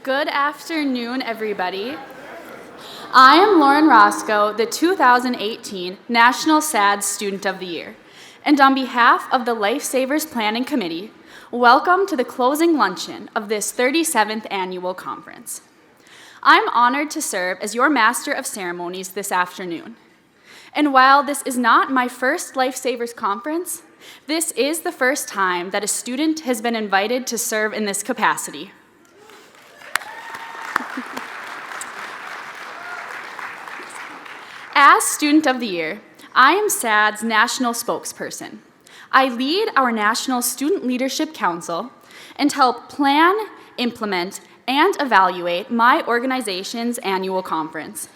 Good afternoon, everybody. I am Lauren Roscoe, the 2018 National SADS Student of the Year. And on behalf of the Lifesavers Planning Committee, welcome to the closing luncheon of this 37th annual conference. I'm honored to serve as your Master of Ceremonies this afternoon. And while this is not my first Lifesavers conference, this is the first time that a student has been invited to serve in this capacity. As Student of the Year, I am SAD's national spokesperson. I lead our National Student Leadership Council and help plan, implement, and evaluate my organization's annual conference.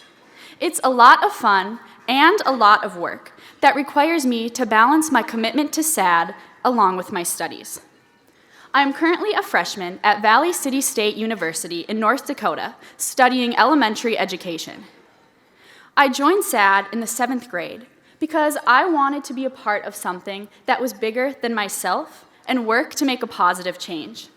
It's a lot of fun and a lot of work that requires me to balance my commitment to SAD along with my studies. I am currently a freshman at Valley City State University in North Dakota, studying elementary education. I joined SAD in the 7th grade because I wanted to be a part of something that was bigger than myself and work to make a positive change.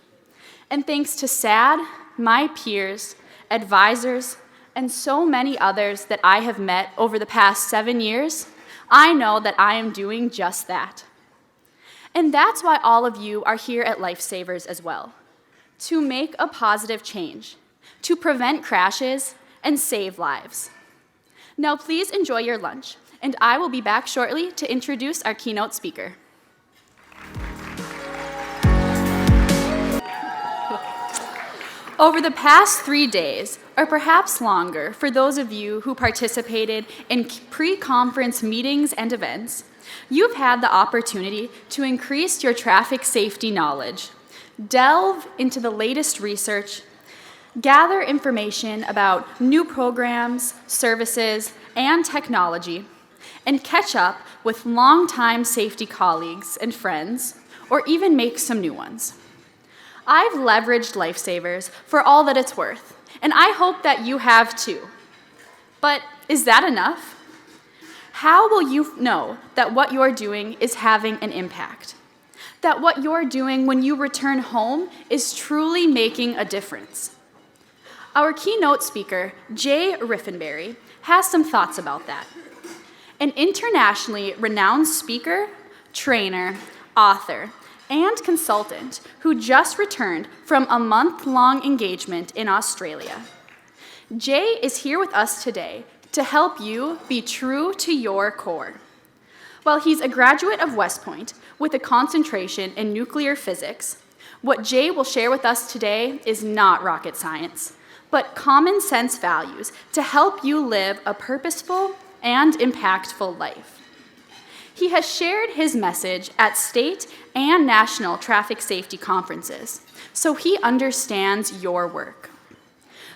And thanks to SAD, my peers, advisors, and so many others that I have met over the past 7 years, I know that I am doing just that. And that's why all of you are here at Lifesavers as well, to make a positive change, to prevent crashes and save lives. Now please enjoy your lunch, and I will be back shortly to introduce our keynote speaker. Over the past 3 days, or perhaps longer for those of you who participated in pre-conference meetings and events, you've had the opportunity to increase your traffic safety knowledge, delve into the latest research, gather information about new programs, services, and technology, and catch up with longtime safety colleagues and friends, or even make some new ones. I've leveraged Lifesavers for all that it's worth, and I hope that you have too. But is that enough? How will you know that what you're doing is having an impact? That what you're doing when you return home is truly making a difference? Our keynote speaker, Jay Riffenberry, has some thoughts about that. An internationally renowned speaker, trainer, author, and consultant who just returned from a month-long engagement in Australia. Jay is here with us today to help you be true to your core. While he's a graduate of West Point with a concentration in nuclear physics, what Jay will share with us today is not rocket science, but common sense values to help you live a purposeful and impactful life. He has shared his message at state and national traffic safety conferences, so he understands your work.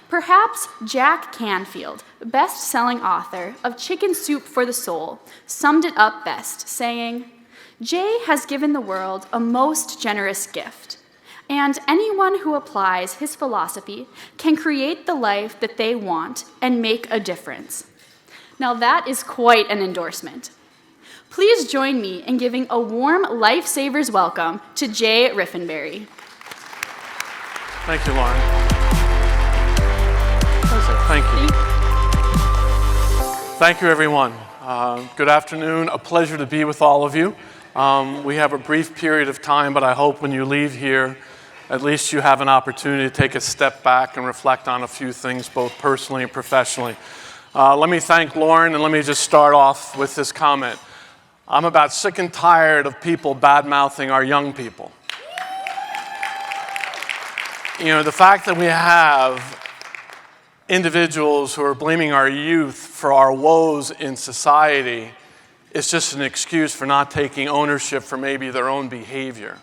Perhaps Jack Canfield, best-selling author of Chicken Soup for the Soul, summed it up best, saying, "Jay has given the world a most generous gift, and anyone who applies his philosophy can create the life that they want and make a difference." Now that is quite an endorsement. Please join me in giving a warm Lifesavers welcome to Jay Riffenberry. Thank you, Lauren. Thank you. Thank you, everyone. Good afternoon. A pleasure to be with all of you. We have a brief period of time, but I hope when you leave here, at least you have an opportunity to take a step back and reflect on a few things, both personally and professionally. Let me thank Lauren, and let me just start off with this comment. I'm about sick and tired of people bad-mouthing our young people. You know, the fact that we have individuals who are blaming our youth for our woes in society is just an excuse for not taking ownership for maybe their own behavior.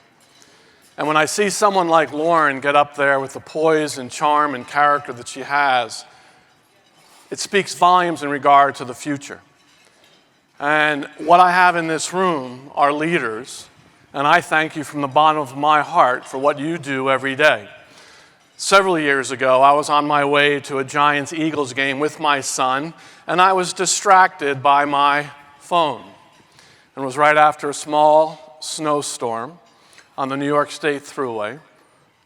And when I see someone like Lauren get up there with the poise and charm and character that she has, it speaks volumes in regard to the future. And what I have in this room are leaders, and I thank you from the bottom of my heart for what you do every day. Several years ago, I was on my way to a Giants-Eagles game with my son, and I was distracted by my phone. And it was right after a small snowstorm on the New York State Thruway.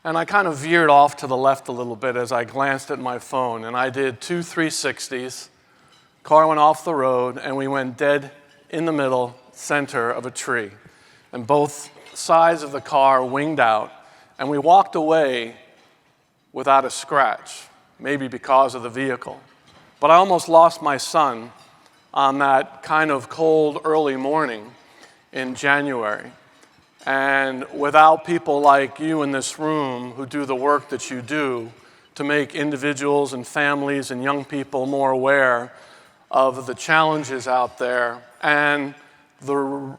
And I kind of veered off to the left a little bit as I glanced at my phone, and I did 2 360s. Car went off the road, and we went dead in the middle, center of a tree. And both sides of the car winged out, and we walked away without a scratch, maybe because of the vehicle. But I almost lost my son on that kind of cold early morning in January. And without people like you in this room who do the work that you do to make individuals and families and young people more aware of the challenges out there and the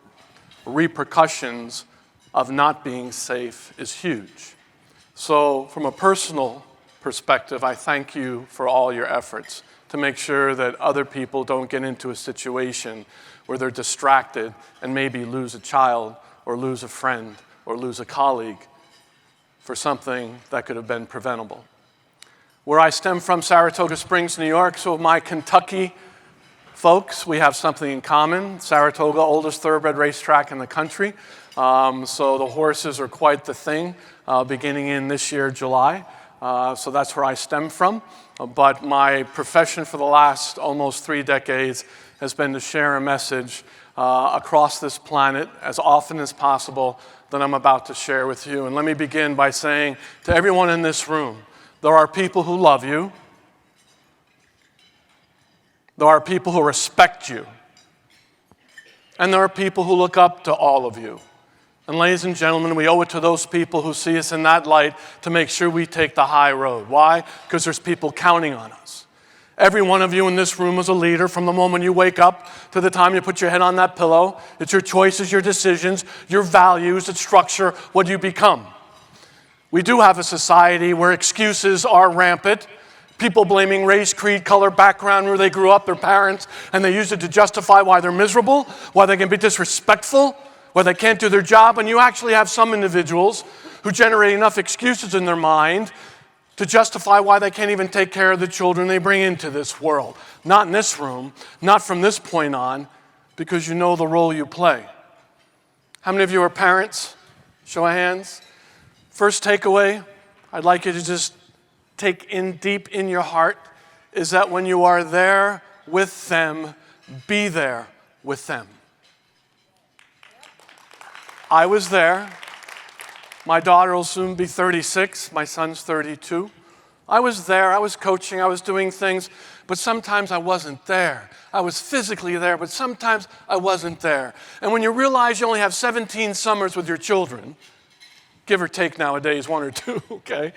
repercussions of not being safe is huge. So from a personal perspective, I thank you for all your efforts to make sure that other people don't get into a situation where they're distracted and maybe lose a child or lose a friend or lose a colleague for something that could have been preventable. Where I stem from, Saratoga Springs, New York, so my Kentucky folks, we have something in common. Saratoga, oldest thoroughbred racetrack in the country. So the horses are quite the thing, beginning in this year, July. So that's where I stem from. But my profession for the last almost 3 decades has been to share a message across this planet as often as possible that I'm about to share with you. And let me begin by saying to everyone in this room, there are people who love you. There are people who respect you. And there are people who look up to all of you. And ladies and gentlemen, we owe it to those people who see us in that light to make sure we take the high road. Why? Because there's people counting on us. Every one of you in this room is a leader from the moment you wake up to the time you put your head on that pillow. It's your choices, your decisions, your values that structure what you become. We do have a society where excuses are rampant. People blaming race, creed, color, background, where they grew up, their parents, and they use it to justify why they're miserable, why they can be disrespectful, why they can't do their job. And you actually have some individuals who generate enough excuses in their mind to justify why they can't even take care of the children they bring into this world. Not in this room, not from this point on, because you know the role you play. How many of you are parents? Show of hands. First takeaway, I'd like you to just take in deep in your heart, is that when you are there with them, be there with them. I was there. My daughter will soon be 36. My son's 32. I was there. I was coaching. I was doing things. But sometimes I wasn't there. I was physically there, but sometimes I wasn't there. And when you realize you only have 17 summers with your children, give or take nowadays, 1 or 2, okay?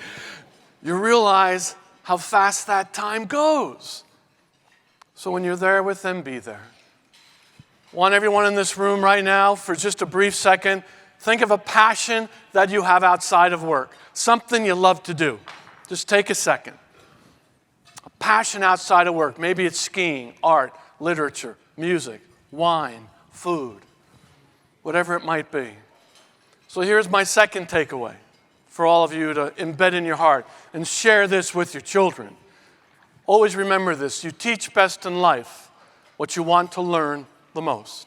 You realize how fast that time goes. So when you're there with them, be there. I want everyone in this room right now, for just a brief second, think of a passion that you have outside of work, something you love to do. Just take a second. A passion outside of work. Maybe it's skiing, art, literature, music, wine, food, whatever it might be. So here's my second takeaway for all of you to embed in your heart and share this with your children. Always remember this. You teach best in life what you want to learn the most.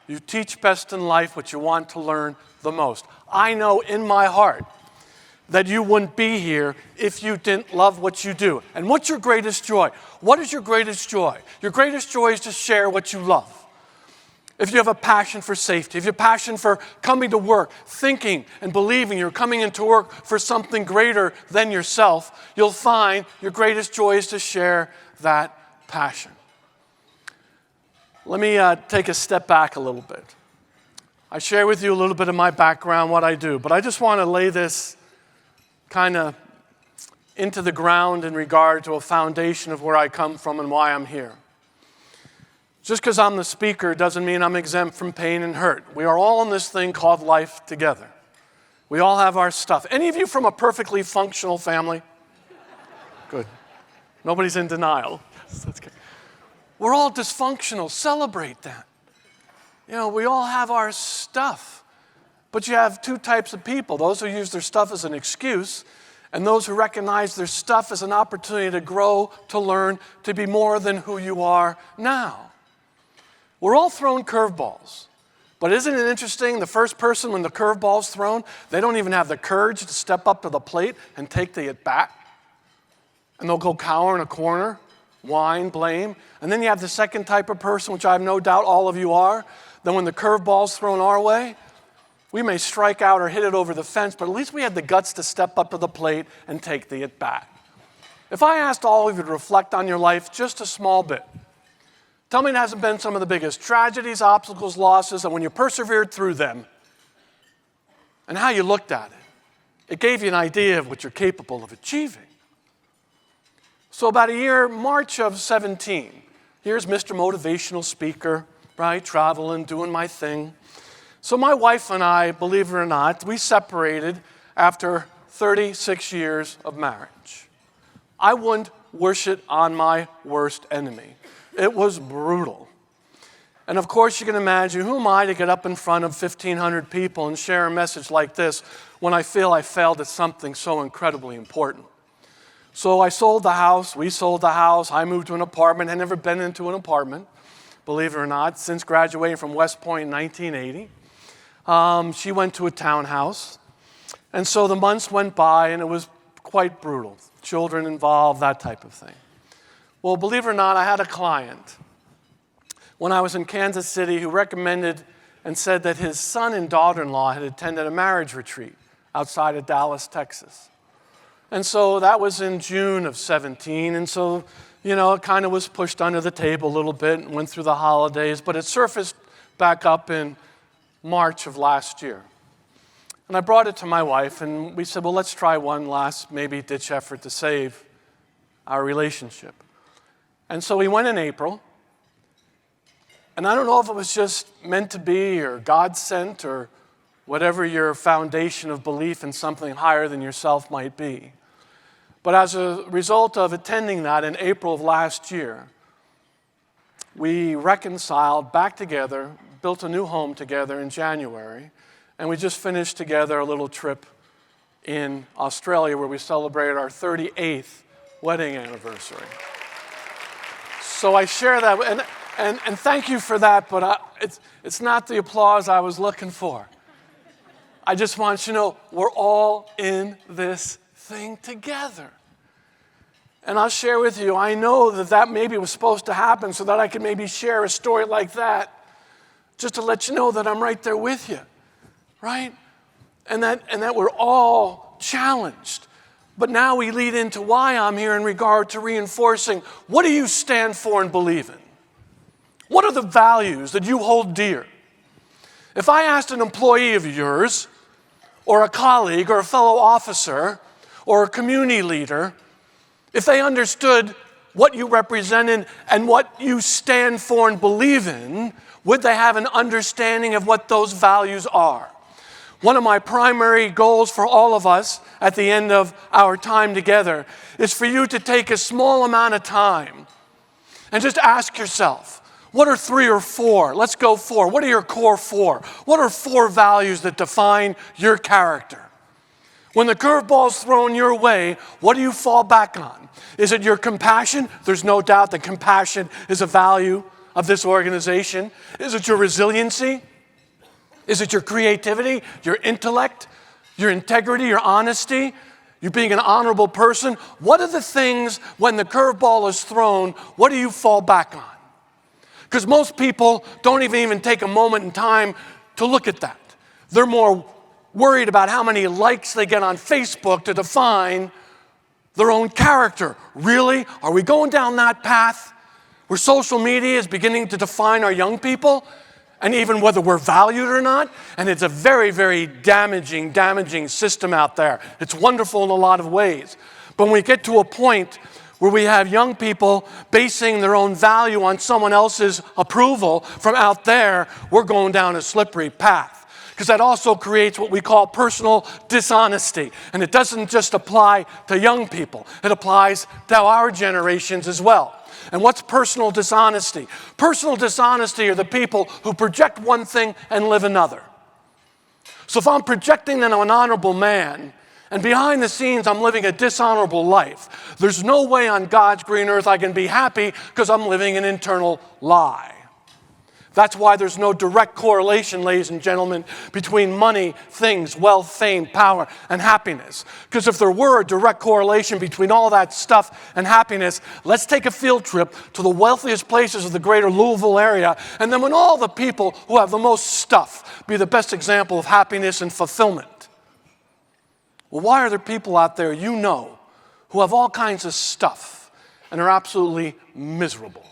You teach best in life what you want to learn the most. I know in my heart that you wouldn't be here if you didn't love what you do. And what's your greatest joy? What is your greatest joy? Your greatest joy is to share what you love. If you have a passion for safety, if you have a passion for coming to work, thinking and believing you're coming into work for something greater than yourself, you'll find your greatest joy is to share that passion. Let me take a step back a little bit. I share with you a little bit of my background, what I do, but I just want to lay this kind of into the ground in regard to a foundation of where I come from and why I'm here. Just because I'm the speaker doesn't mean I'm exempt from pain and hurt. We are all in this thing called life together. We all have our stuff. Any of you from a perfectly functional family? Good. Nobody's in denial. That's good. We're all dysfunctional. Celebrate that. You know, we all have our stuff. But you have 2 types of people. Those who use their stuff as an excuse, and those who recognize their stuff as an opportunity to grow, to learn, to be more than who you are now. We're all thrown curveballs. But isn't it interesting, the first person when the curveball's thrown, they don't even have the courage to step up to the plate and take the at-bat. And they'll go cower in a corner, whine, blame. And then you have the second type of person, which I have no doubt all of you are, then when the curveball's thrown our way, we may strike out or hit it over the fence, but at least we had the guts to step up to the plate and take the at-bat. If I asked all of you to reflect on your life just a small bit, tell me it hasn't been some of the biggest tragedies, obstacles, losses, and when you persevered through them, and how you looked at it, it gave you an idea of what you're capable of achieving. So about a year, March of 17, here's Mr. Motivational Speaker, right, traveling, doing my thing. So my wife and I, believe it or not, we separated after 36 years of marriage. I wouldn't wish it on my worst enemy. It was brutal. And of course you can imagine, who am I to get up in front of 1,500 people and share a message like this when I feel I failed at something so incredibly important? So I sold the house, we sold the house, I moved to an apartment. I'd never been into an apartment, believe it or not, since graduating from West Point in 1980. She went to a townhouse. And so the months went by and it was quite brutal. Children involved, that type of thing. Well, believe it or not, I had a client when I was in Kansas City who recommended and said that his son and daughter-in-law had attended a marriage retreat outside of Dallas, Texas. And so that was in June of 17. And so, it kind of was pushed under the table a little bit and went through the holidays, but it surfaced back up in March of last year. And I brought it to my wife, and we said, well, let's try one last maybe ditch effort to save our relationship. And so we went in April, and I don't know if it was just meant to be or God sent or whatever your foundation of belief in something higher than yourself might be. But as a result of attending that in April of last year, we reconciled back together, built a new home together in January, and we just finished together a little trip in Australia where we celebrated our 38th wedding anniversary. So I share that, and thank you for that, but it's not the applause I was looking for. I just want you to know we're all in this thing together. And I'll share with you, I know that maybe was supposed to happen so that I could maybe share a story like that, just to let you know that I'm right there with you, right? And that we're all challenged. But now we lead into why I'm here in regard to reinforcing, what do you stand for and believe in? What are the values that you hold dear? If I asked an employee of yours, or a colleague, or a fellow officer, or a community leader, if they understood what you represented and what you stand for and believe in, would they have an understanding of what those values are? One of my primary goals for all of us at the end of our time together is for you to take a small amount of time and just ask yourself, what are 3 or 4? Let's go 4. What are your core 4? What are 4 values that define your character? When the curveball's thrown your way, what do you fall back on? Is it your compassion? There's no doubt that compassion is a value of this organization. Is it your resiliency? Is it your creativity, your intellect, your integrity, your honesty, you being an honorable person? What are the things when the curveball is thrown, what do you fall back on? Because most people don't even take a moment in time to look at that. They're more worried about how many likes they get on Facebook to define their own character. Really? Are we going down that path where social media is beginning to define our young people and even whether we're valued or not? And it's a very, very damaging system out there. It's wonderful in a lot of ways. But when we get to a point where we have young people basing their own value on someone else's approval from out there, we're going down a slippery path. Because that also creates what we call personal dishonesty. And it doesn't just apply to young people. It applies to our generations as well. And what's personal dishonesty? Personal dishonesty are the people who project one thing and live another. So if I'm projecting that I'm an honorable man, and behind the scenes I'm living a dishonorable life, there's no way on God's green earth I can be happy because I'm living an internal lie. That's why there's no direct correlation, ladies and gentlemen, between money, things, wealth, fame, power, and happiness. Because if there were a direct correlation between all that stuff and happiness, let's take a field trip to the wealthiest places of the greater Louisville area, and then when all the people who have the most stuff be the best example of happiness and fulfillment. Well, why are there people out there you know who have all kinds of stuff and are absolutely miserable?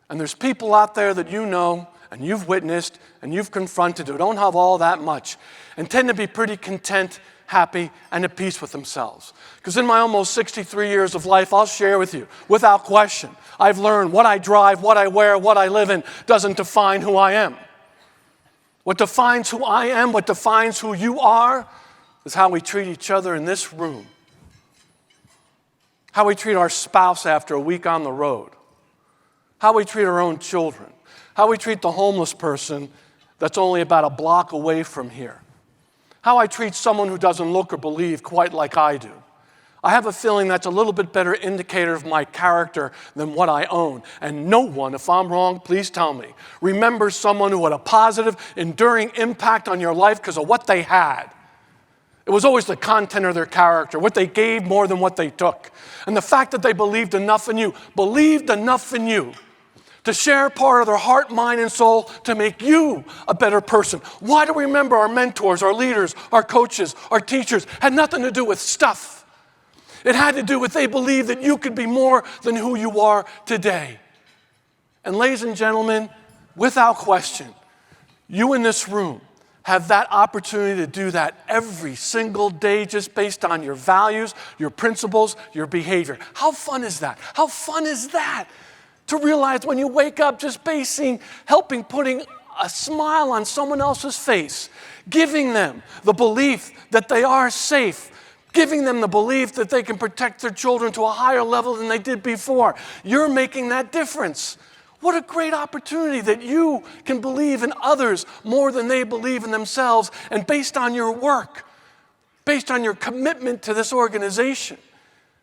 And there's people out there that you know and you've witnessed and you've confronted who don't have all that much and tend to be pretty content, happy, and at peace with themselves. Because in my almost 63 years of life, I'll share with you, without question, I've learned what I drive, what I wear, what I live in doesn't define who I am. What defines who I am, what defines who you are, is how we treat each other in this room. How we treat our spouse after a week on the road. How we treat our own children, how we treat the homeless person that's only about a block away from here, how I treat someone who doesn't look or believe quite like I do. I have a feeling that's a little bit better indicator of my character than what I own. And no one, if I'm wrong, please tell me, remembers someone who had a positive, enduring impact on your life because of what they had. It was always the content of their character, what they gave more than what they took. And the fact that they believed enough in you to share part of their heart, mind, and soul to make you a better person. Why do we remember our mentors, our leaders, our coaches, our teachers? Had nothing to do with stuff. It had to do with they believed that you could be more than who you are today. And ladies and gentlemen, without question, you in this room have that opportunity to do that every single day just based on your values, your principles, your behavior. How fun is that? How fun is that? To realize when you wake up just helping putting a smile on someone else's face, giving them the belief that they are safe, giving them the belief that they can protect their children to a higher level than they did before. You're making that difference. What a great opportunity that you can believe in others more than they believe in themselves, and based on your work, based on your commitment to this organization,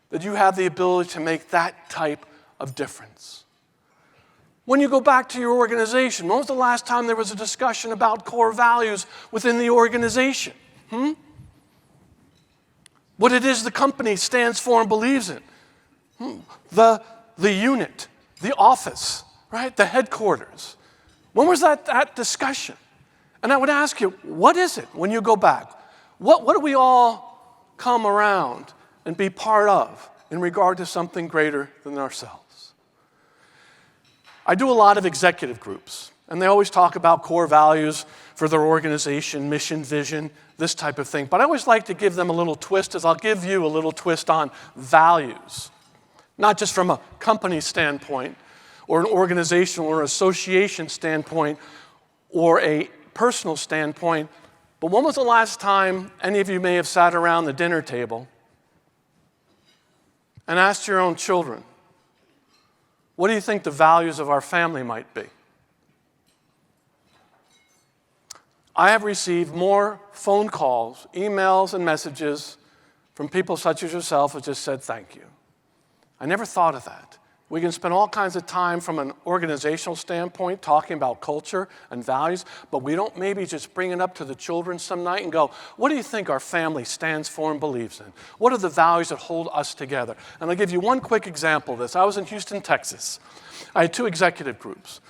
that you have the ability to make that type of difference. When you go back to your organization, when was the last time there was a discussion about core values within the organization? What it is the company stands for and believes in. The unit, the office, right? The headquarters. When was that discussion? And I would ask you, what is it when you go back? What do we all come around and be part of in regard to something greater than ourselves? I do a lot of executive groups, and they always talk about core values for their organization, mission, vision, this type of thing. But I always like to give them a little twist, as I'll give you a little twist on values. Not just from a company standpoint, or an organizational or association standpoint, or a personal standpoint, but when was the last time any of you may have sat around the dinner table and asked your own children, what do you think the values of our family might be? I have received more phone calls, emails, and messages from people such as yourself who just said thank you. I never thought of that. We can spend all kinds of time from an organizational standpoint talking about culture and values, but we don't maybe just bring it up to the children some night and go, what do you think our family stands for and believes in? What are the values that hold us together? And I'll give you one quick example of this. I was in Houston, Texas. I had two executive groups.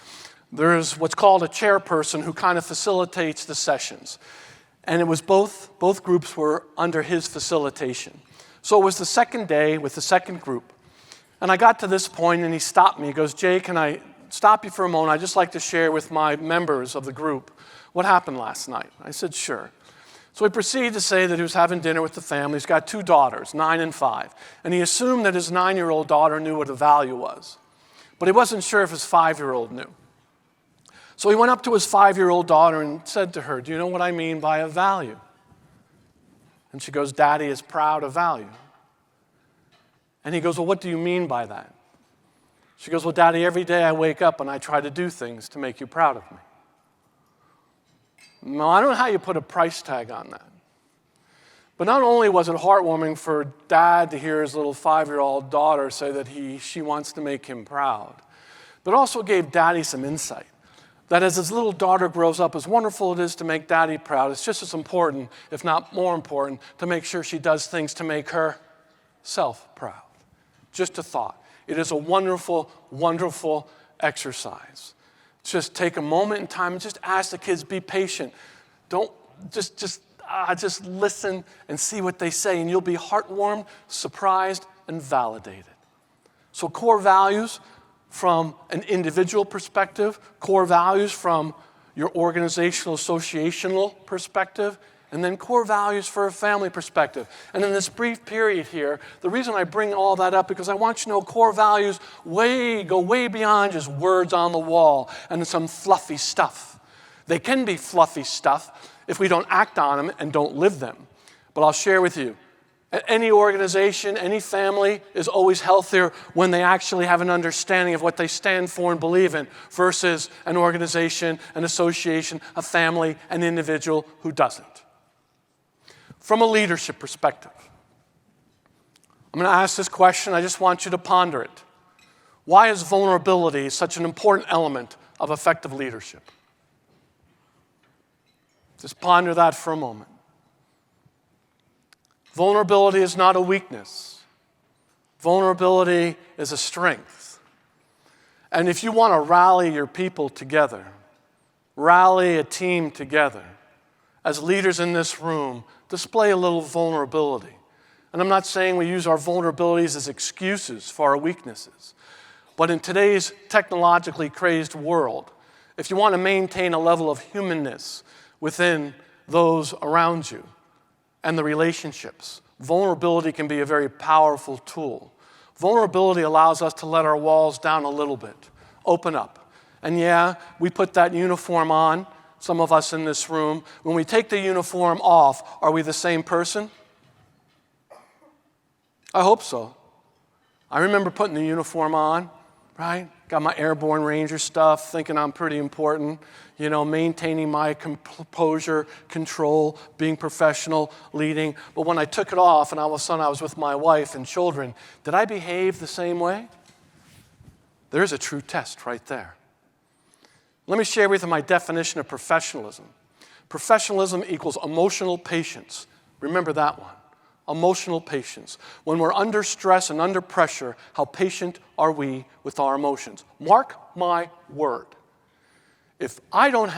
There's what's called a chairperson who kind of facilitates the sessions. And it was both groups were under his facilitation. So it was the second day with the second group. And I got to this point, and he stopped me. He goes, Jay, can I stop you for a moment? I'd just like to share with my members of the group what happened last night. I said, sure. So he proceeded to say that he was having dinner with the family. He's got two daughters, 9 and 5. And he assumed that his 9-year-old daughter knew what a value was. But he wasn't sure if his 5-year-old knew. So he went up to his 5-year-old daughter and said to her, do you know what I mean by a value? And she goes, Daddy is proud of value. And he goes, well, what do you mean by that? She goes, well, Daddy, every day I wake up and I try to do things to make you proud of me. No, I don't know how you put a price tag on that. But not only was it heartwarming for Dad to hear his little 5-year-old daughter say that she wants to make him proud, but also gave Daddy some insight that as his little daughter grows up, as wonderful it is to make daddy proud, it's just as important, if not more important, to make sure she does things to make herself proud. Just a thought. It is a wonderful, wonderful exercise. Just take a moment in time and just ask the kids, be patient. Don't just listen and see what they say, and you'll be heartwarmed, surprised, and validated. So core values from an individual perspective, core values from your organizational, associational perspective, and then core values for a family perspective. And in this brief period here, the reason I bring all that up because I want you to know core values go way beyond just words on the wall and some fluffy stuff. They can be fluffy stuff if we don't act on them and don't live them. But I'll share with you, any organization, any family is always healthier when they actually have an understanding of what they stand for and believe in versus an organization, an association, a family, an individual who doesn't. From a leadership perspective, I'm going to ask this question. I just want you to ponder it. Why is vulnerability such an important element of effective leadership? Just ponder that for a moment. Vulnerability is not a weakness. Vulnerability is a strength. And if you want to rally your people together, rally a team together, as leaders in this room, display a little vulnerability. And I'm not saying we use our vulnerabilities as excuses for our weaknesses. But in today's technologically crazed world, if you want to maintain a level of humanness within those around you and the relationships, vulnerability can be a very powerful tool. Vulnerability allows us to let our walls down a little bit, open up. And yeah, we put that uniform on, some of us in this room. When we take the uniform off, are we the same person? I hope so. I remember putting the uniform on, right? Got my airborne ranger stuff, thinking I'm pretty important, maintaining my composure, control, being professional, leading. But when I took it off and all of a sudden I was with my wife and children, did I behave the same way? There's a true test right there. Let me share with you my definition of professionalism. Professionalism equals emotional patience. Remember that one. Emotional patience. When we're under stress and under pressure, how patient are we with our emotions? Mark my word. If you don't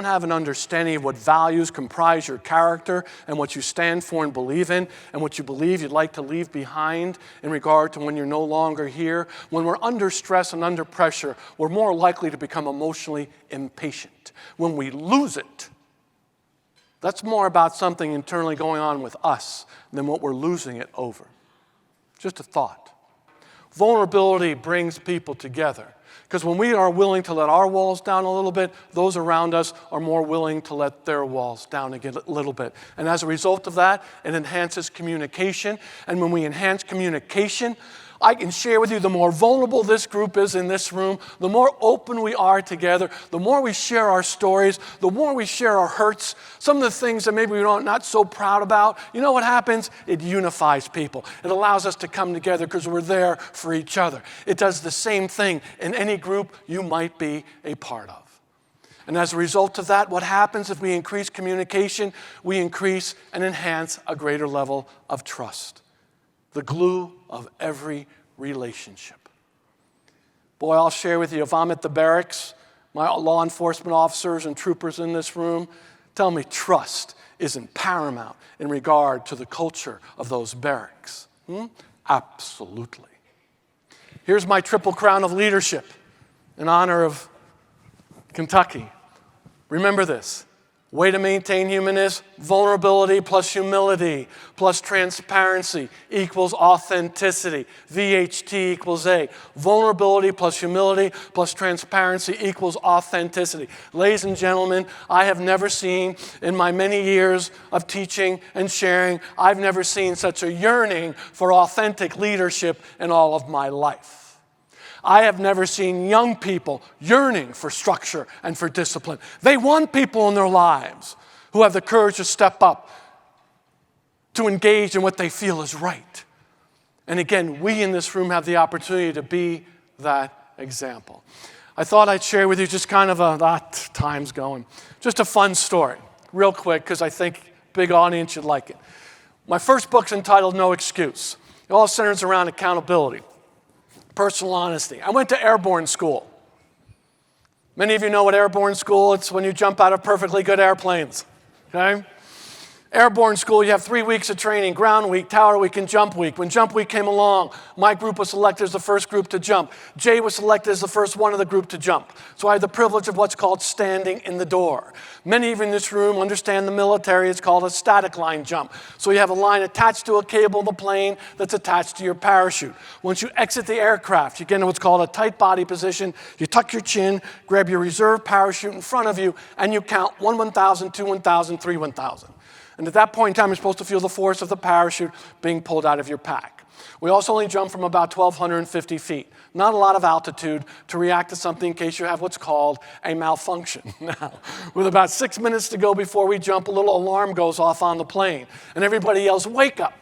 have an understanding of what values comprise your character and what you stand for and believe in and what you believe you'd like to leave behind in regard to when you're no longer here, when we're under stress and under pressure, we're more likely to become emotionally impatient. When we lose it, that's more about something internally going on with us than what we're losing it over. Just a thought. Vulnerability brings people together. Because when we are willing to let our walls down a little bit, those around us are more willing to let their walls down again a little bit. And as a result of that, it enhances communication. And when we enhance communication, I can share with you the more vulnerable this group is in this room, the more open we are together, the more we share our stories, the more we share our hurts, some of the things that maybe we're not so proud about. You know what happens? It unifies people. It allows us to come together because we're there for each other. It does the same thing in any group you might be a part of. And as a result of that, what happens if we increase communication? We increase and enhance a greater level of trust. The glue of every relationship. Boy, I'll share with you, if I'm at the barracks, my law enforcement officers and troopers in this room tell me trust isn't paramount in regard to the culture of those barracks. Absolutely. Here's my triple crown of leadership in honor of Kentucky. Remember this. Way to maintain humanness, vulnerability plus humility plus transparency equals authenticity. VHT equals A. Vulnerability plus humility plus transparency equals authenticity. Ladies and gentlemen, I have never seen, in my many years of teaching and sharing, I've never seen such a yearning for authentic leadership in all of my life. I have never seen young people yearning for structure and for discipline. They want people in their lives who have the courage to step up, to engage in what they feel is right. And again, we in this room have the opportunity to be that example. I thought I'd share with you just kind of time's going. Just a fun story, real quick, because I think big audience should like it. My first book's entitled No Excuse. It all centers around accountability, personal honesty. I went to airborne school. Many of you know what airborne school, it's when you jump out of perfectly good airplanes, okay? Airborne school, you have 3 weeks of training, ground week, tower week, and jump week. When jump week came along, my group was selected as the first group to jump. Jay was selected as the first one of the group to jump. So I had the privilege of what's called standing in the door. Many of you in this room understand the military, it's called a static line jump. So you have a line attached to a cable in the plane that's attached to your parachute. Once you exit the aircraft, you get into what's called a tight body position. You tuck your chin, grab your reserve parachute in front of you, and you count 1 1,000, 2 1,000, 3 1,000. And at that point in time, you're supposed to feel the force of the parachute being pulled out of your pack. We also only jump from about 1,250 feet. Not a lot of altitude to react to something in case you have what's called a malfunction. Now, with about 6 minutes to go before we jump, a little alarm goes off on the plane. And everybody yells, "Wake up!"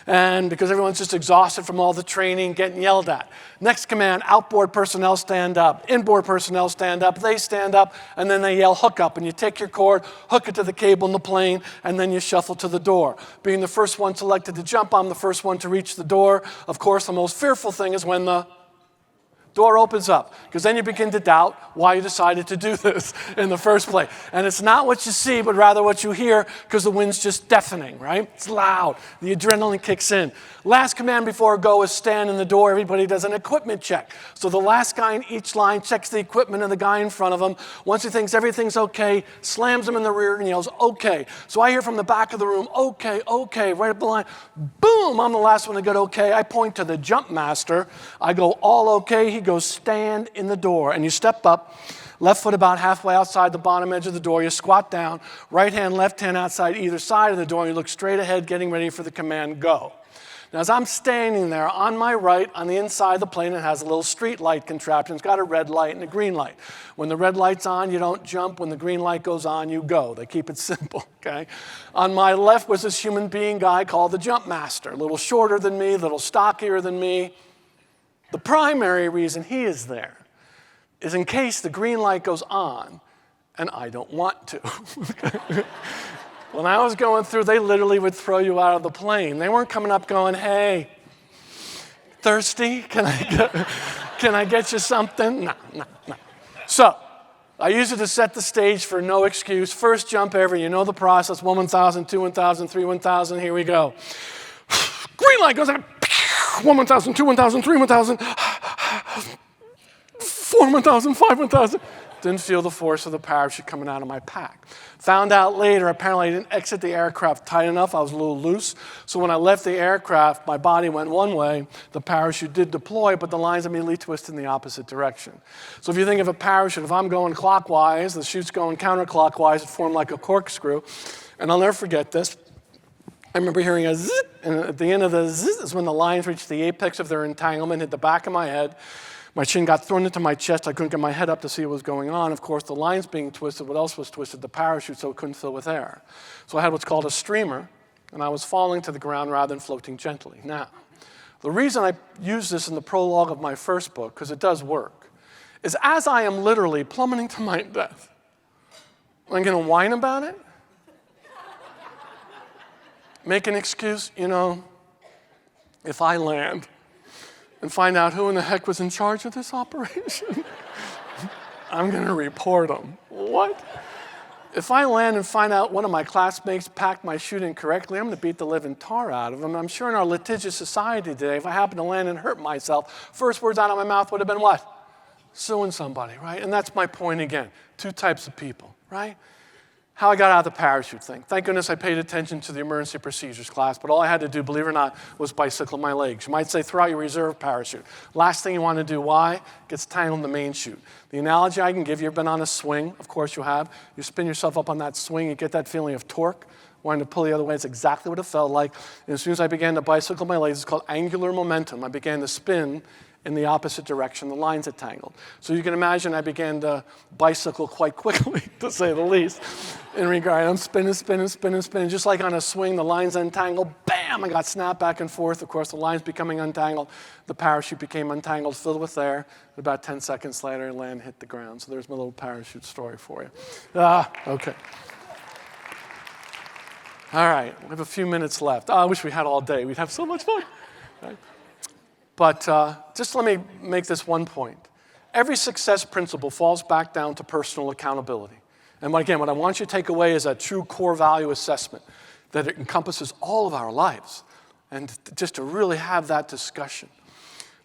And because everyone's just exhausted from all the training, getting yelled at. Next command, outboard personnel stand up. Inboard personnel stand up. They stand up, and then they yell, "Hook up." And you take your cord, hook it to the cable in the plane, and then you shuffle to the door. Being the first one selected to jump, I'm the first one to reach the door. Of course, the most fearful thing is when the door opens up, because then you begin to doubt why you decided to do this in the first place. And it's not what you see, but rather what you hear, because the wind's just deafening, right? It's loud. The adrenaline kicks in. Last command before go is stand in the door. Everybody does an equipment check. So the last guy in each line checks the equipment of the guy in front of him. Once he thinks everything's okay, slams him in the rear and yells, "Okay." So I hear from the back of the room, "Okay, okay," right up the line. Boom, I'm the last one to get okay. I point to the jump master. I go, "All okay?" He goes, "Stand in the door." And you step up, left foot about halfway outside the bottom edge of the door. You squat down, right hand, left hand outside either side of the door. And you look straight ahead, getting ready for the command, "Go." Now, as I'm standing there, on my right, on the inside of the plane, it has a little street light contraption. It's got a red light and a green light. When the red light's on, you don't jump. When the green light goes on, you go. They keep it simple, okay? On my left was this human being guy called the jump master, a little shorter than me, a little stockier than me. The primary reason he is there is in case the green light goes on and I don't want to. When I was going through, they literally would throw you out of the plane. They weren't coming up going, "Hey, thirsty? Can I get you something?" No. So I use it to set the stage for No Excuse. First jump ever. You know the process. 1 1,000, 2 1,000, 3 1,000. Here we go. Green light goes on. 1 1,000, 2 1,000, 3 1,000, 4 1,000, 5 1,000. Didn't feel the force of the parachute coming out of my pack. Found out later, apparently I didn't exit the aircraft tight enough. I was a little loose. So when I left the aircraft, my body went one way. The parachute did deploy, but the lines immediately twisted in the opposite direction. So if you think of a parachute, if I'm going clockwise, the chute's going counterclockwise, it formed like a corkscrew. And I'll never forget this. I remember hearing a zzz, and at the end of the zzz is when the lines reached the apex of their entanglement, hit the back of my head. My chin got thrown into my chest. I couldn't get my head up to see what was going on. Of course, the lines being twisted, what else was twisted? The parachute, so it couldn't fill with air. So I had what's called a streamer, and I was falling to the ground rather than floating gently. Now, the reason I use this in the prologue of my first book, because it does work, is as I am literally plummeting to my death, I'm going to whine about it? Make an excuse? You know, if I land and find out who in the heck was in charge of this operation, I'm going to report them. What? If I land and find out one of my classmates packed my chute incorrectly, I'm going to beat the living tar out of them. I'm sure in our litigious society today, if I happen to land and hurt myself, first words out of my mouth would have been what? Suing somebody, right? And that's my point again. Two types of people, right? How I got out of the parachute thing. Thank goodness I paid attention to the emergency procedures class, but all I had to do, believe it or not, was bicycle my legs. You might say throw out your reserve parachute. Last thing you want to do, why? Gets tangled in the main chute. The analogy I can give you, you've been on a swing, of course you have. You spin yourself up on that swing, you get that feeling of torque, wanting to pull the other way. It's exactly what it felt like. And as soon as I began to bicycle my legs, it's called angular momentum. I began to spin in the opposite direction. The lines had tangled. So you can imagine I began to bicycle quite quickly, to say the least, in regard. I'm spinning. Just like on a swing, the lines untangled. Bam! I got snapped back and forth. Of course, the lines becoming untangled. The parachute became untangled, filled with air. About 10 seconds later, land hit the ground. So there's my little parachute story for you. Okay. All right, we have a few minutes left. Oh, I wish we had all day. We'd have so much fun. Right? But just let me make this one point. Every success principle falls back down to personal accountability. And again, what I want you to take away is a true core value assessment that it encompasses all of our lives. And just to really have that discussion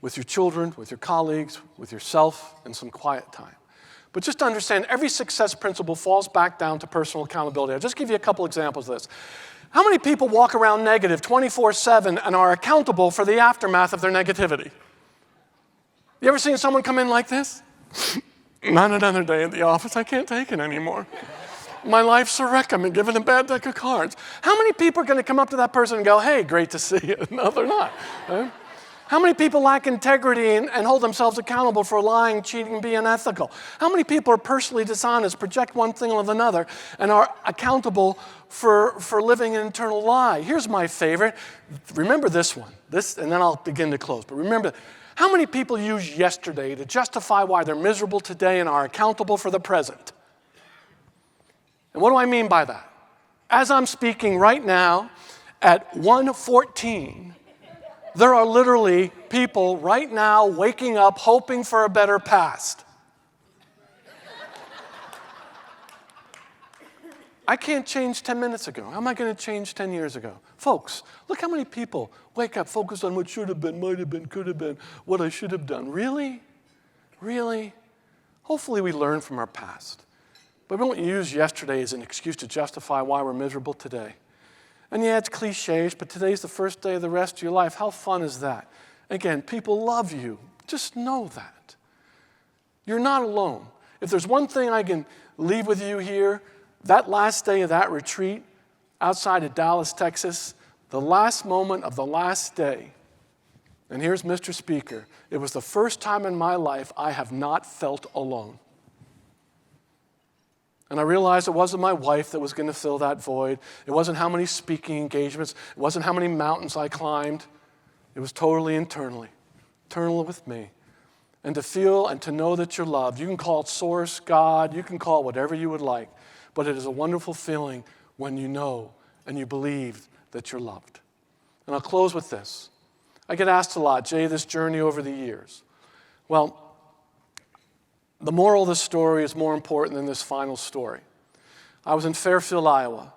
with your children, with your colleagues, with yourself, and some quiet time. But just to understand, every success principle falls back down to personal accountability. I'll just give you a couple examples of this. How many people walk around negative 24/7 and are accountable for the aftermath of their negativity? You ever seen someone come in like this? Not another day at the office. I can't take it anymore. My life's a wreck. I've been given a bad deck of cards. How many people are going to come up to that person and go, hey, great to see you? No, they're not. Right? How many people lack integrity and hold themselves accountable for lying, cheating, and being unethical? How many people are personally dishonest, project one thing or another, and are accountable for living an internal lie? Here's my favorite. Remember this one. And then I'll begin to close. But remember, how many people use yesterday to justify why they're miserable today and are accountable for the present? And what do I mean by that? As I'm speaking right now, at 1:14, there are literally people right now waking up hoping for a better past. I can't change 10 minutes ago. How am I going to change 10 years ago? Folks, look how many people wake up focused on what should have been, might have been, could have been, what I should have done. Really? Really? Hopefully we learn from our past. But we don't use yesterday as an excuse to justify why we're miserable today. And yeah, it's cliches, but today's the first day of the rest of your life. How fun is that? Again, people love you. Just know that. You're not alone. If there's one thing I can leave with you here, that last day of that retreat outside of Dallas, Texas, the last moment of the last day, and here's Mr. Speaker, it was the first time in my life I have not felt alone. And I realized it wasn't my wife that was going to fill that void. It wasn't how many speaking engagements. It wasn't how many mountains I climbed. It was totally internal with me. And to feel and to know that you're loved. You can call it source, God, you can call it whatever you would like. But it is a wonderful feeling when you know and you believe that you're loved. And I'll close with this. I get asked a lot, Jay, this journey over the years. Well, the moral of the story is more important than this final story. I was in Fairfield, Iowa.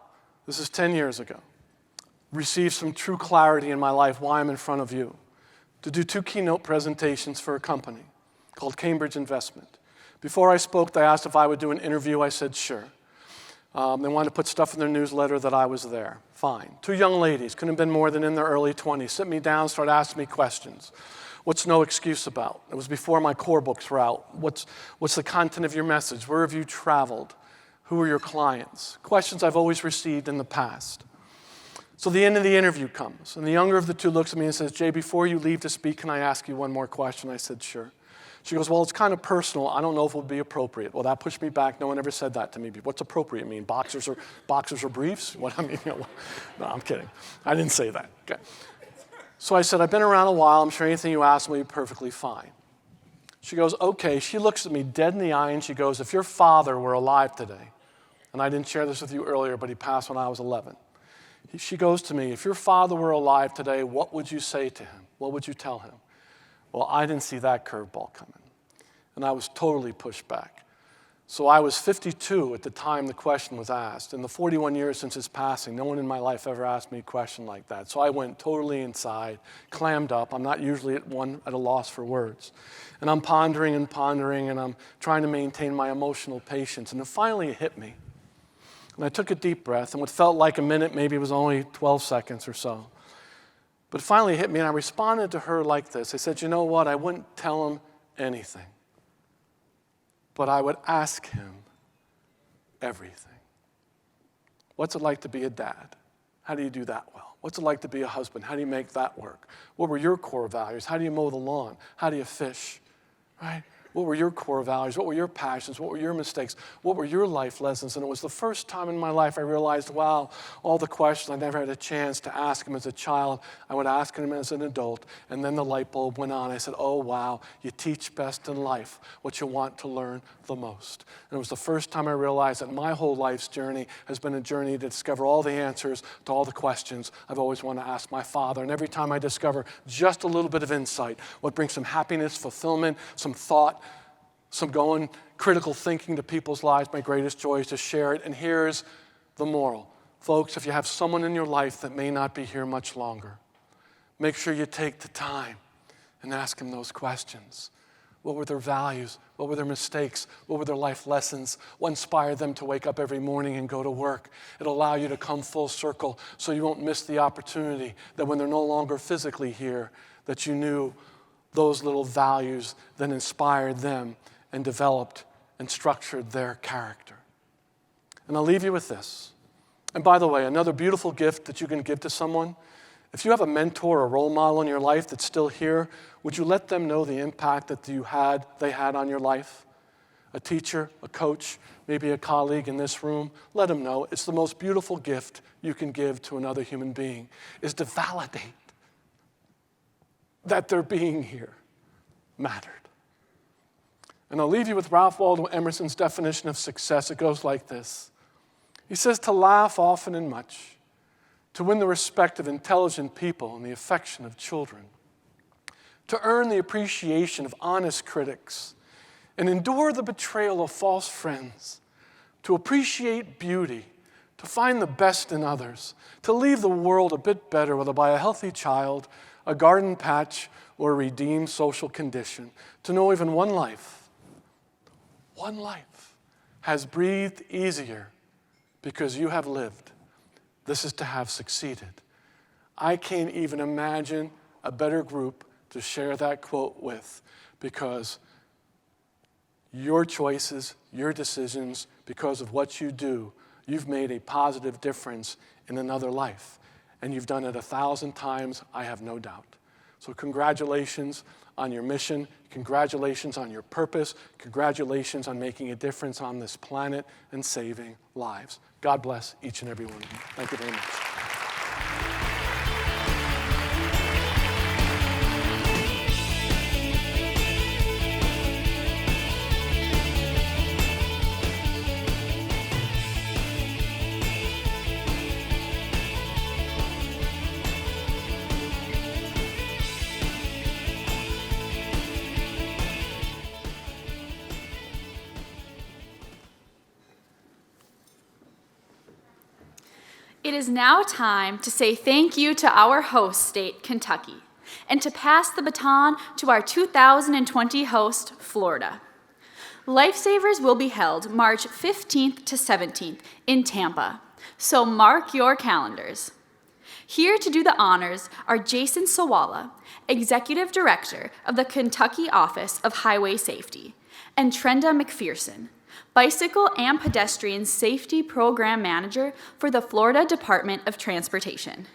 This is 10 years ago. Received some true clarity in my life why I'm in front of you. To do 2 keynote presentations for a company called Cambridge Investment. Before I spoke, they asked if I would do an interview. I said, sure. They wanted to put stuff in their newsletter that I was there. Fine. 2 young ladies, couldn't have been more than in their early 20s, sit me down, start asking me questions. What's no excuse about? It was before my core books were out. What's the content of your message? Where have you traveled? Who are your clients? Questions I've always received in the past. So the end of the interview comes, and the younger of the 2 looks at me and says, Jay, before you leave to speak, can I ask you one more question? I said, sure. She goes, well, it's kind of personal. I don't know if it would be appropriate. Well, that pushed me back. No one ever said that to me. What's appropriate mean? Boxers or briefs? What I mean? No, I'm kidding. I didn't say that. Okay. So I said, I've been around a while. I'm sure anything you ask will be perfectly fine. She goes, okay. She looks at me dead in the eye and she goes, if your father were alive today, and I didn't share this with you earlier, but he passed when I was 11. She goes to me, if your father were alive today, what would you say to him? What would you tell him? Well, I didn't see that curveball coming. And I was totally pushed back. So I was 52 at the time the question was asked. In the 41 years since his passing, no one in my life ever asked me a question like that. So I went totally inside, clammed up. I'm not usually at a loss for words. And I'm pondering, and I'm trying to maintain my emotional patience. And then finally it hit me. And I took a deep breath, and what felt like a minute maybe was only 12 seconds or so. But finally it hit me, and I responded to her like this. I said, you know what? I wouldn't tell him anything. But I would ask him everything. What's it like to be a dad? How do you do that well? What's it like to be a husband? How do you make that work? What were your core values? How do you mow the lawn? How do you fish? Right? What were your core values? What were your passions? What were your mistakes? What were your life lessons? And it was the first time in my life I realized, wow, all the questions I never had a chance to ask him as a child, I would ask him as an adult. And then the light bulb went on. I said, oh, wow, you teach best in life what you want to learn the most. And it was the first time I realized that my whole life's journey has been a journey to discover all the answers to all the questions I've always wanted to ask my Father. And every time I discover just a little bit of insight, what brings some happiness, fulfillment, some thought, some going critical thinking to people's lives, my greatest joy is to share it. And here's the moral. Folks, if you have someone in your life that may not be here much longer, make sure you take the time and ask them those questions. What were their values? What were their mistakes? What were their life lessons? What inspired them to wake up every morning and go to work? It'll allow you to come full circle so you won't miss the opportunity that when they're no longer physically here, that you knew those little values that inspired them and developed and structured their character. And I'll leave you with this. And by the way, another beautiful gift that you can give to someone, if you have a mentor or role model in your life that's still here, would you let them know the impact that they had on your life? A teacher, a coach, maybe a colleague in this room, let them know. It's the most beautiful gift you can give to another human being, is to validate that their being here mattered. And I'll leave you with Ralph Waldo Emerson's definition of success. It goes like this. He says, to laugh often and much, to win the respect of intelligent people and the affection of children, to earn the appreciation of honest critics, and endure the betrayal of false friends, to appreciate beauty, to find the best in others, to leave the world a bit better, whether by a healthy child, a garden patch, or a redeemed social condition, to know even one life has breathed easier because you have lived. This is to have succeeded. I can't even imagine a better group to share that quote with, because your choices, your decisions, because of what you do, you've made a positive difference in another life. And you've done it 1,000 times, I have no doubt. So congratulations on your mission. Congratulations on your purpose. Congratulations on making a difference on this planet and saving lives. God bless each and every one of you. Thank you very much. It is now time to say thank you to our host state, Kentucky, and to pass the baton to our 2020 host, Florida. Lifesavers will be held March 15th to 17th in Tampa, so mark your calendars. Here to do the honors are Jason Sawala, Executive Director of the Kentucky Office of Highway Safety, and Trenda McPherson, Bicycle and Pedestrian Safety Program Manager for the Florida Department of Transportation.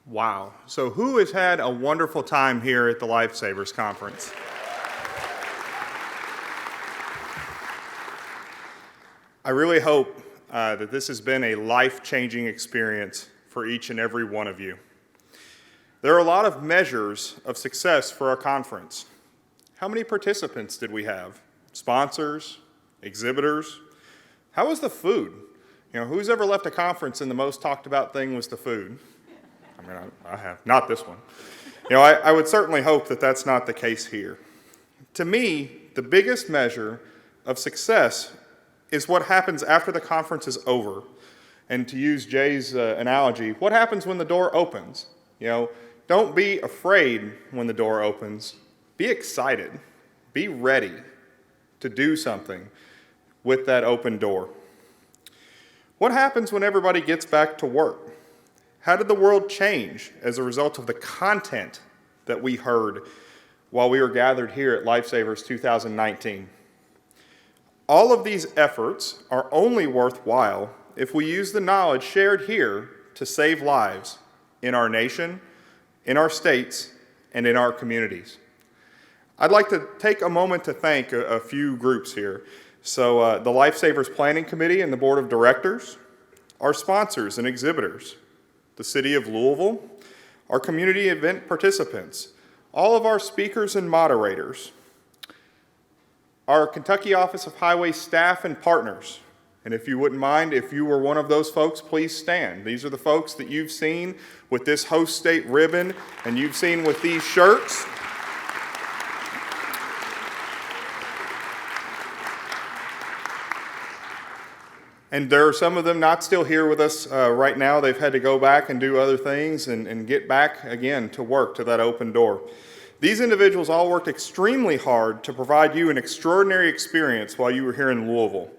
Wow. So who has had a wonderful time here at the Lifesavers Conference? I really hope that this has been a life-changing experience for each and every one of you. There are a lot of measures of success for our conference. How many participants did we have? Sponsors? Exhibitors? How was the food? You know, who's ever left a conference and the most talked about thing was the food? I mean, I have. Not this one. You know, I would certainly hope that that's not the case here. To me, the biggest measure of success is what happens after the conference is over. And to use Jay's analogy, what happens when the door opens? You know, don't be afraid when the door opens. Be excited. Be ready to do something with that open door. What happens when everybody gets back to work? How did the world change as a result of the content that we heard while we were gathered here at Lifesavers 2019. All of these efforts are only worthwhile if we use the knowledge shared here to save lives in our nation, in our states, and in our communities. I'd like to take a moment to thank a few groups here. So the Lifesavers Planning Committee and the Board of Directors, our sponsors and exhibitors, the City of Louisville, our community event participants, all of our speakers and moderators, our Kentucky Office of Highway staff and partners. And if you wouldn't mind, if you were one of those folks, please stand. These are the folks that you've seen with this host state ribbon and you've seen with these shirts. And there are some of them not still here with us right now. They've had to go back and do other things and get back again to work to that open door. These individuals all worked extremely hard to provide you an extraordinary experience while you were here in Louisville.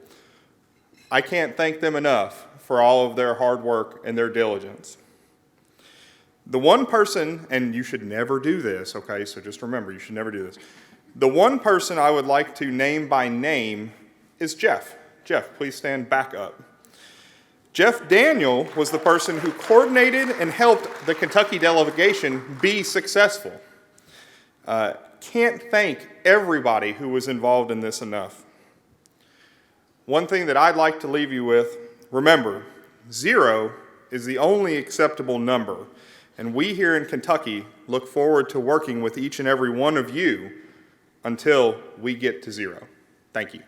I can't thank them enough for all of their hard work and their diligence. The one person, and you should never do this, okay, so just remember, you should never do this. The one person I would like to name by name is Jeff. Jeff, please stand back up. Jeff Daniel was the person who coordinated and helped the Kentucky delegation be successful. Can't thank everybody who was involved in this enough. One thing that I'd like to leave you with, remember, 0 is the only acceptable number, and we here in Kentucky look forward to working with each and every one of you until we get to 0. Thank you.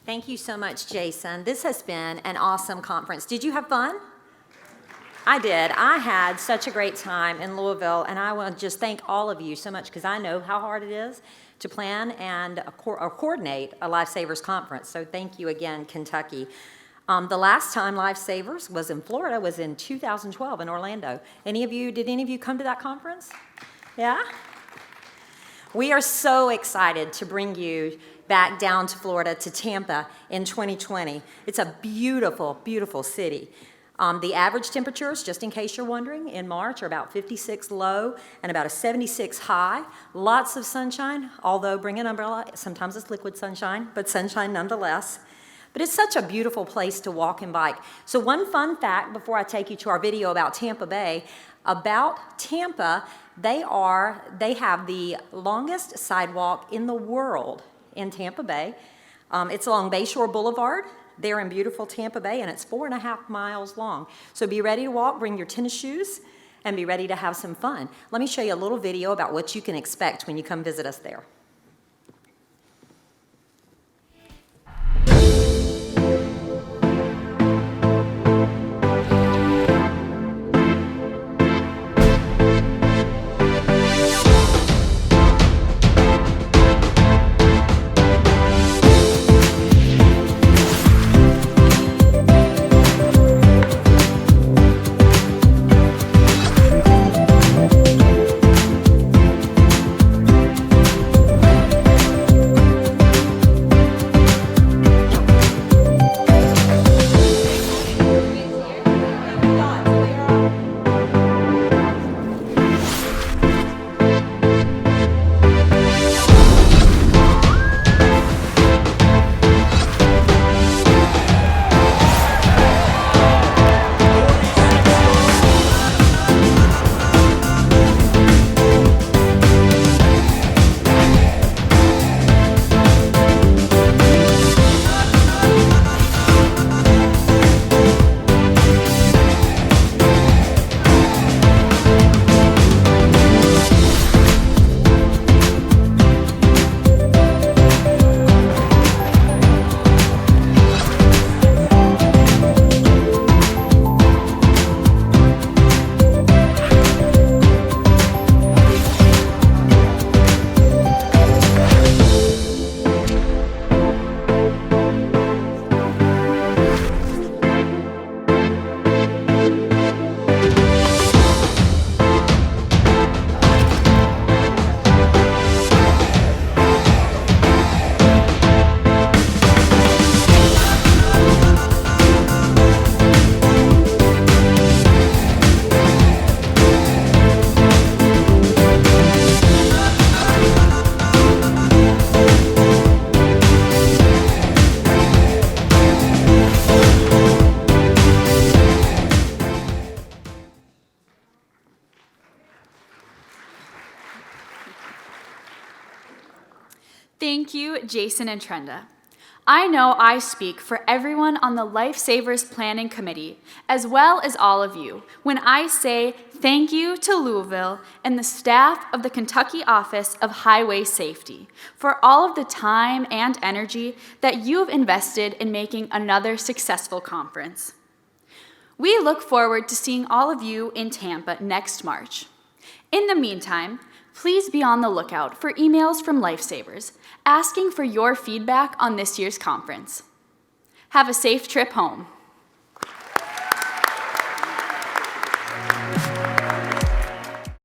Thank you so much, Jason. This has been an awesome conference. Did you have fun? I did. I had such a great time in Louisville, and I want to just thank all of you so much because I know how hard it is to plan and coordinate a Lifesavers conference. So thank you again, Kentucky. The last time Lifesavers was in Florida was in 2012 in Orlando. Did any of you come to that conference? Yeah? We are so excited to bring you back down to Florida, to Tampa in 2020. It's a beautiful, beautiful city. The average temperatures, just in case you're wondering, in March are about 56 low and about a 76 high. Lots of sunshine, although bring an umbrella. Sometimes it's liquid sunshine, but sunshine nonetheless. But it's such a beautiful place to walk and bike. So one fun fact before I take you to our video about Tampa Bay, about Tampa, they have the longest sidewalk in the world in Tampa Bay. It's along Bayshore Boulevard there in beautiful Tampa Bay, and it's 4.5 miles long. So be ready to walk, bring your tennis shoes, and be ready to have some fun. Let me show you a little video about what you can expect when you come visit us there. Thank you, Jason and Trenda. I know I speak for everyone on the Lifesavers Planning Committee, as well as all of you, when I say thank you to Louisville and the staff of the Kentucky Office of Highway Safety for all of the time and energy that you've invested in making another successful conference. We look forward to seeing all of you in Tampa next March. In the meantime, please be on the lookout for emails from Lifesavers asking for your feedback on this year's conference. Have a safe trip home.